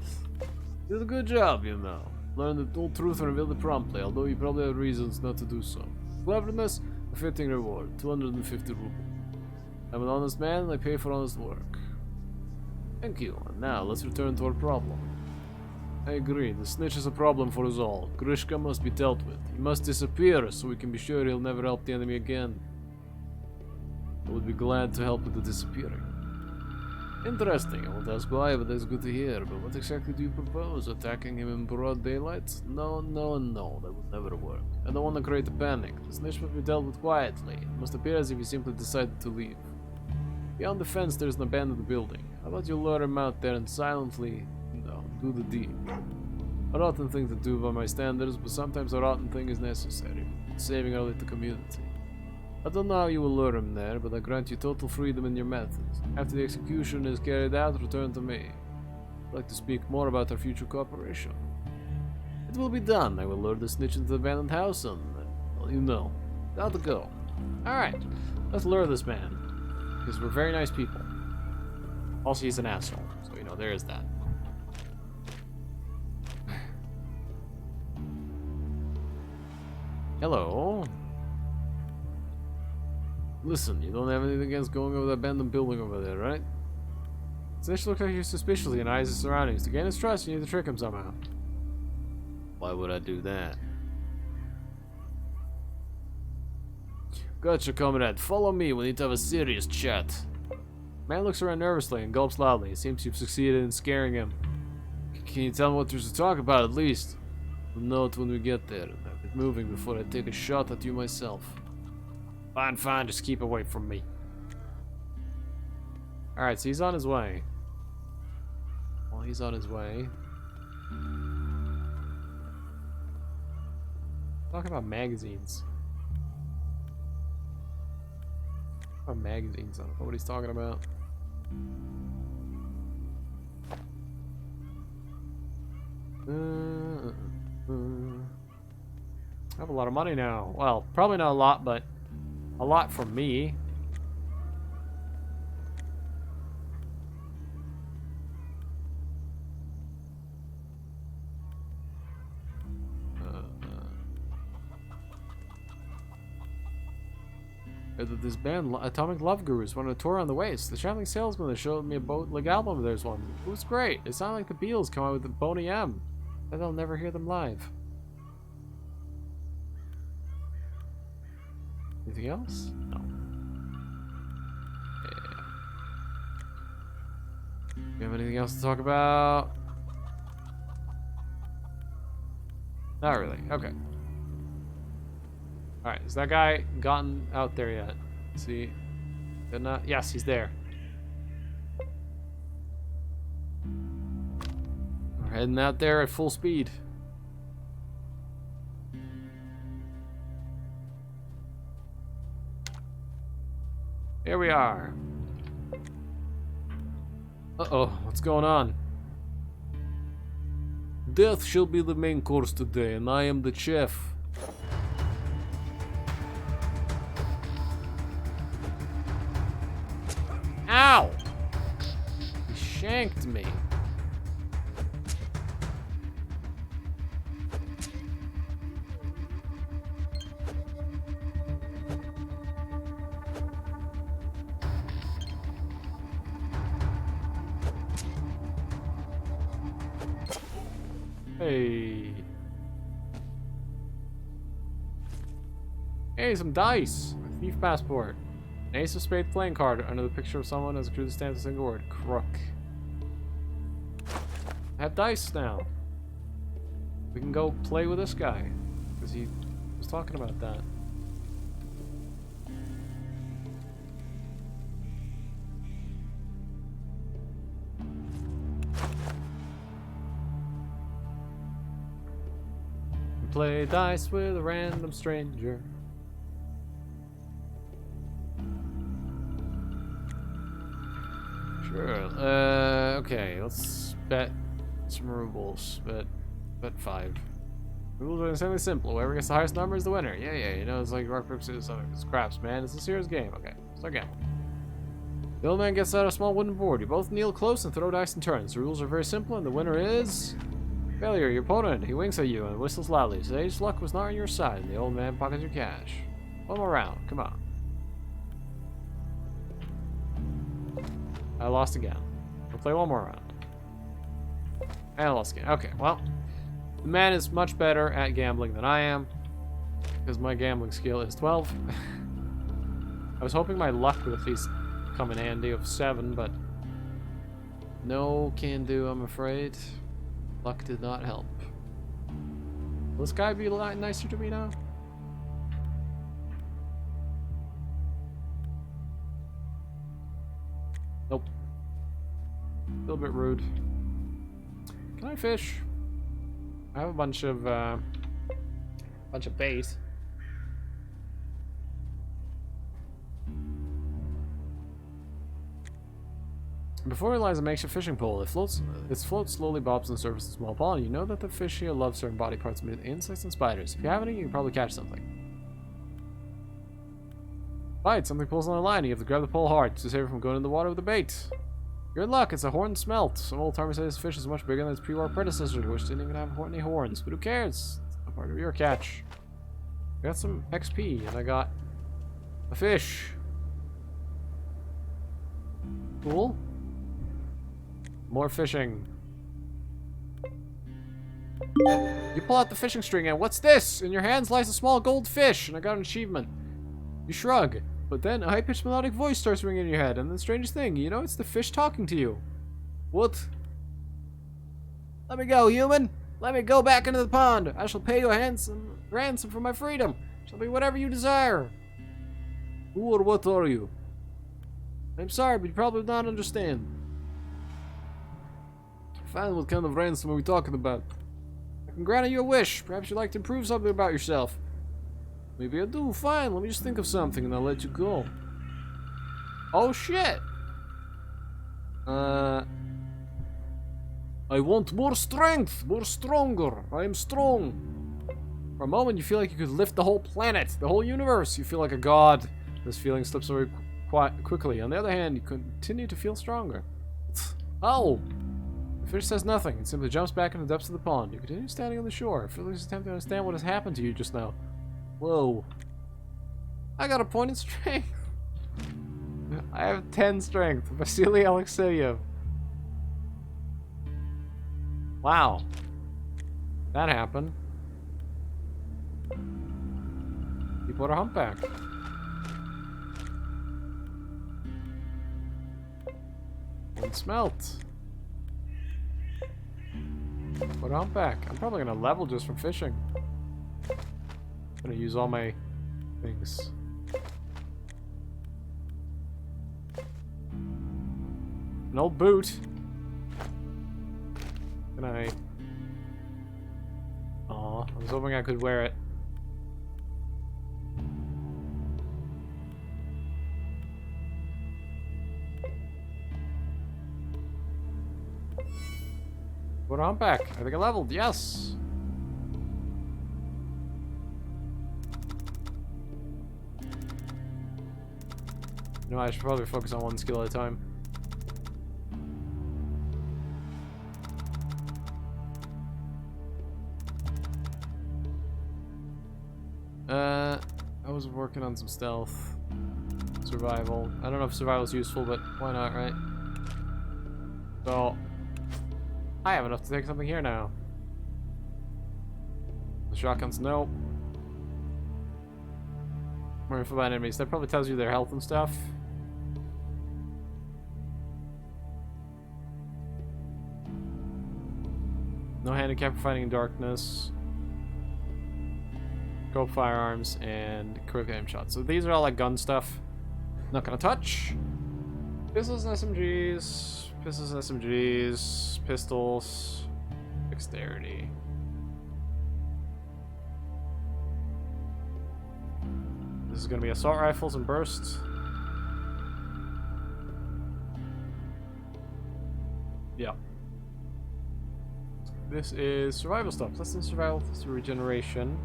You did a good job, you know. Learn the whole truth and revealed it promptly, although you probably have reasons not to do so. Cleverness, a fitting reward, 250 rubles. I'm an honest man and I pay for honest work. Thank you, and now let's return to our problem. I agree, the snitch is a problem for us all. Grishka must be dealt with. He must disappear so we can be sure he'll never help the enemy again. I would be glad to help with the disappearing. Interesting, I won't ask why, but that's good to hear. But what exactly do you propose? Attacking him in broad daylight? No, that would never work. I don't want to create a panic. The snitch must be dealt with quietly. It must appear as if he simply decided to leave. Beyond the fence there's an abandoned building. How about you lure him out there and silently, do the deed? A rotten thing to do by my standards, but sometimes a rotten thing is necessary. Saving our little community. I don't know how you will lure him there, but I grant you total freedom in your methods. After the execution is carried out, return to me. I'd like to speak more about our future cooperation. It will be done. I will lure the snitch into the abandoned house and, well, you know. Out to go. Alright, let's lure this man. Because we're very nice people. Also, he's an asshole, so, there is that. Hello. Listen, you don't have anything against going over the abandoned building over there, right? Snitch looks like you're suspiciously and eyes his surroundings. To gain his trust, you need to trick him somehow. Why would I do that? Gotcha, comrade. Follow me. We need to have a serious chat. Man looks around nervously and gulps loudly. It seems you've succeeded in scaring him. Can you tell me what there's to talk about, at least? We'll know it when we get there. I've been Keep moving before I take a shot at you myself. Fine, fine, just keep away from me. Alright, so he's on his way. Well, he's on his way. Talking about magazines. About magazines, I don't know what he's talking about. I have a lot of money now. Well, probably not a lot, but a lot for me. This band, Atomic Love Gurus, went on a tour on the Waste. The traveling salesman that showed me a bootleg album of theirs one. It was great. It sounded like the Beatles come out with a Boney M. And they'll never hear them live. Anything else? No. Yeah. You have anything else to talk about? Not really. Okay. Alright, has that guy gotten out there yet? See? Did not? Yes, he's there. We're heading out there at full speed. Here we are. Uh-oh, what's going on? Death shall be the main course today, and I am the chef. Ow! He shanked me. Hey. Hey, some dice. A thief passport. An ace of spade playing card under the picture of someone as a crew that stands a single word. Crook. I have dice now. We can go play with this guy. Because he was talking about that. Play dice with a random stranger. Sure. Okay, let's bet some rubles. Bet 5. Rules are insanely simple. Whoever gets the highest number is the winner. Yeah, you know, it's like rock, paper, scissors, something. It's craps, man. It's a serious game. Okay, start gambling. The old man gets out a small wooden board. You both kneel close and throw dice in turns. The rules are very simple, and the winner is... Failure, your opponent. He winks at you and whistles loudly. Today's luck was not on your side, and the old man pockets your cash. One more round. Come on. I lost again. We'll play one more round. And I lost again. Okay, well. The man is much better at gambling than I am. Because my gambling skill is 12. I was hoping my luck would at least come in handy of 7, but... No can do, I'm afraid. Luck did not help. Will this guy be a lot nicer to me now? Nope. A little bit rude. Can I fish? I have a bunch of bait. Before it lies a makeshift fishing pole. Its float slowly bobs on the surface of a small pond. You know that the fish here love certain body parts made of insects and spiders. If you have any, you can probably catch something. Bite! Something pulls on a line. You have to grab the pole hard to save it from going in the water with the bait. Good luck, it's a horned smelt. Some old timer says this fish is much bigger than its pre-war predecessor, which didn't even have any horns. But who cares? It's a part of your catch. I got some XP, and I got a fish. Cool. More fishing. You pull out the fishing string and what's this? In your hands lies a small gold fish, and I got an achievement. You shrug, but then a high-pitched melodic voice starts ringing in your head, and the strangest thing, you know, it's the fish talking to you. What? Let me go, human. Let me go back into the pond. I shall pay you a handsome ransom for my freedom. Shall be whatever you desire. Who or what are you? I'm sorry, but you probably will not understand. Fine, what kind of ransom are we talking about? I can grant you a wish. Perhaps you'd like to prove something about yourself. Maybe I do. Fine, let me just think of something and I'll let you go. Oh shit! I want more strength, more stronger. I am strong. For a moment, you feel like you could lift the whole planet, the whole universe. You feel like a god. This feeling slips away quite quickly. On the other hand, you continue to feel stronger. Oh! The fish says nothing. It simply jumps back into the depths of the pond. You continue standing on the shore. Phyllis attempting to understand what has happened to you just now. Whoa. I got a point in strength. I have 10 strength. Vasily Alexeyev. Wow. That happened. Deepwater humpback. And smelt. What humpback? I'm probably gonna level just from fishing. I'm gonna use all my things. An old boot. Can I? Aw, I was hoping I could wear it. What humpback? I think I leveled. Yes. No, I should probably focus on one skill at a time. I was working on some stealth. Survival. I don't know if survival is useful, but why not, right? So, I have enough to take something here now. The shotguns, no. More info about enemies. That probably tells you their health and stuff. No handicap for fighting in darkness. Scope firearms and quick aim shots. So these are all like gun stuff. Not gonna touch. Pistols and SMGs. Pistols and SMGs. Pistols. Dexterity. This is gonna be assault rifles and bursts. Yeah. This is survival stuff. Plus than survival, plus regeneration.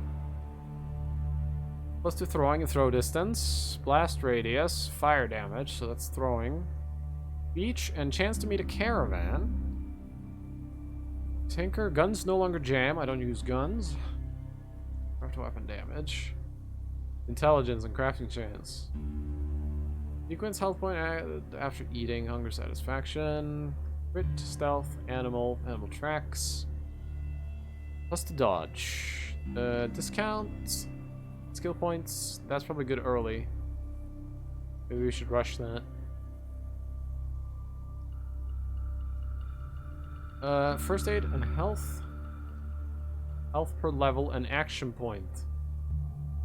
Plus 2 throwing and throw distance. Blast radius. Fire damage, so that's throwing. Beach and chance to meet a caravan. Tinker. Guns no longer jam. I don't use guns. Craft weapon damage. Intelligence and crafting chance. Sequence health point after eating. Hunger satisfaction. Crit, stealth, animal tracks. Plus to dodge. Discount. Skill points. That's probably good early. Maybe we should rush that. First aid and health. Health per level and action point.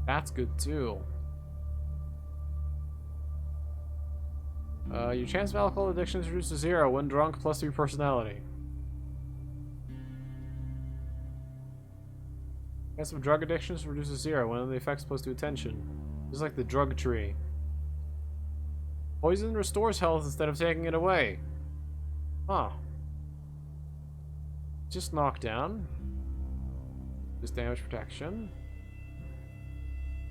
That's good too. Your chance of alcohol addiction is reduced to 0 when drunk, plus 3 personality. Chance of drug addiction is reduced to 0 when the effect's opposed to attention. Just like the drug tree. Poison restores health instead of taking it away. Huh. Just knockdown. Just damage protection.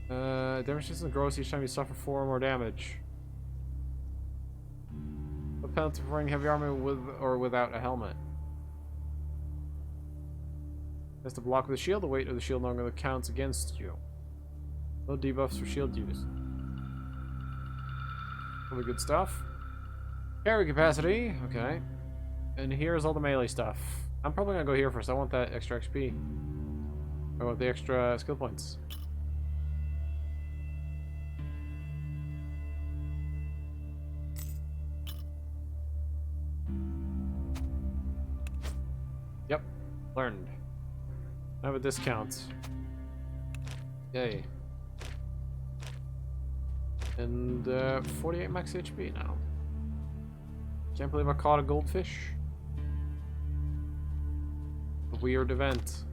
Damage resistance grows each time you suffer 4 or more damage. A penalty for wearing heavy armor with or without a helmet. Has to block with a shield. The weight of the shield no longer counts against you. No debuffs for shield use. Really good stuff. Carry capacity. Okay. And here's all the melee stuff. I'm probably gonna go here first. I want that extra XP. I want the extra skill points. Yep. Learned. I have a discount. Yay. And 48 max HP now. Can't believe I caught a goldfish. A weird event.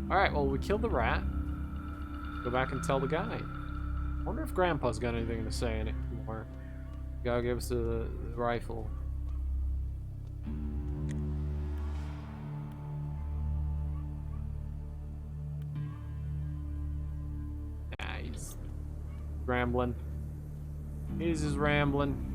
Alright, well, we killed the rat. Go back and tell the guy. I wonder if Grandpa's got anything to say anymore. Gotta give us the rifle. Nah, he's rambling. He's just rambling.